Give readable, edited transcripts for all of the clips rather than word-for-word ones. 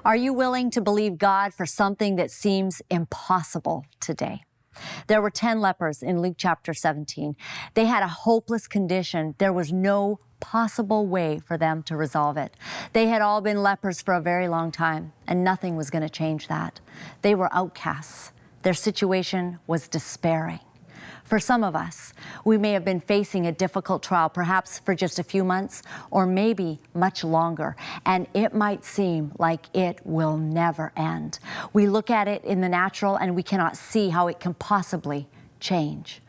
Are you willing to believe God for something that seems impossible today? There were 10 lepers in Luke chapter 17. They had a hopeless condition. There was no possible way for them to resolve it. They had all been lepers for a very long time, and nothing was going to change that. They were outcasts. Their situation was despairing. For some of us, we may have been facing a difficult trial, perhaps for just a few months, or maybe much longer, and it might seem like it will never end. We look at it in the natural and we cannot see how it can possibly change.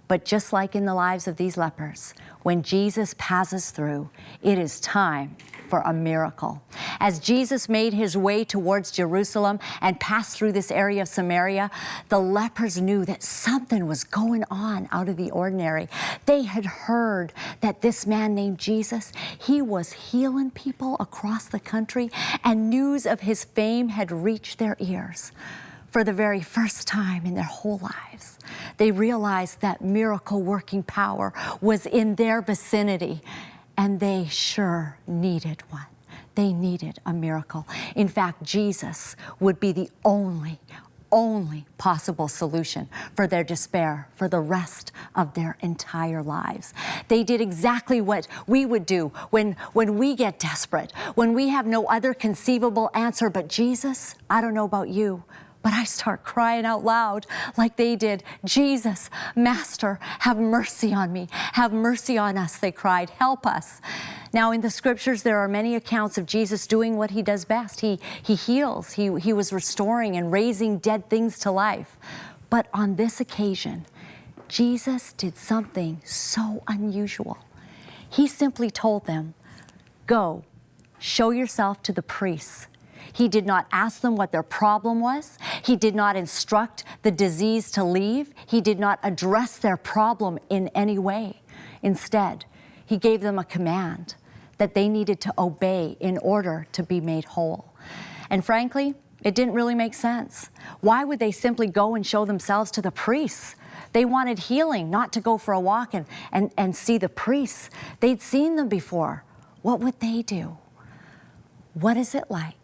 But just like in the lives of these lepers, when Jesus passes through, it is time for a miracle. As Jesus made his way towards Jerusalem and passed through this area of Samaria, the lepers knew that something was going on out of the ordinary. They had heard that this man named Jesus, he was healing people across the country, and news of his fame had reached their ears. For the very first time in their whole lives, they realized that miracle-working power was in their vicinity, and they sure needed one. They needed a miracle. In fact, Jesus would be the only possible solution for their despair for the rest of their entire lives. They did exactly what we would do when we get desperate, when we have no other conceivable answer but Jesus. I don't know about you, but I start crying out loud like they did. Jesus, Master, have mercy on me. Have mercy on us, they cried. Help us. Now, in the scriptures, there are many accounts of Jesus doing what he does best. He heals. He was restoring and raising dead things to life. But on this occasion, Jesus did something so unusual. He simply told them, "Go, show yourself to the priests." He did not ask them what their problem was. He did not instruct the disease to leave. He did not address their problem in any way. Instead, he gave them a command that they needed to obey in order to be made whole. And frankly, it didn't really make sense. Why would they simply go and show themselves to the priests? They wanted healing, not to go for a walk and see the priests. They'd seen them before. What would they do? What is it like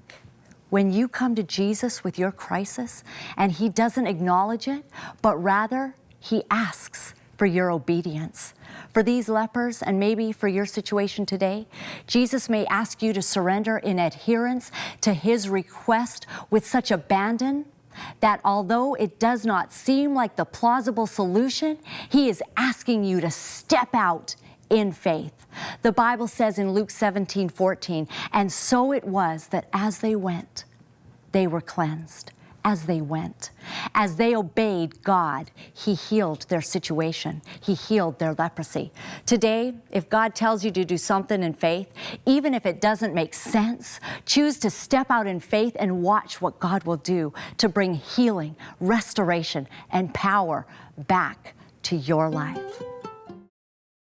when you come to Jesus with your crisis and he doesn't acknowledge it, but rather he asks for your obedience? For these lepers, and maybe for your situation today, Jesus may ask you to surrender in adherence to his request with such abandon that although it does not seem like the plausible solution, he is asking you to step out in faith. The Bible says in Luke 17:14, "And so it was that as they went, they were cleansed." As they went, as they obeyed God, he healed their situation. He healed their leprosy. Today, if God tells you to do something in faith, even if it doesn't make sense, choose to step out in faith and watch what God will do to bring healing, restoration, and power back to your life.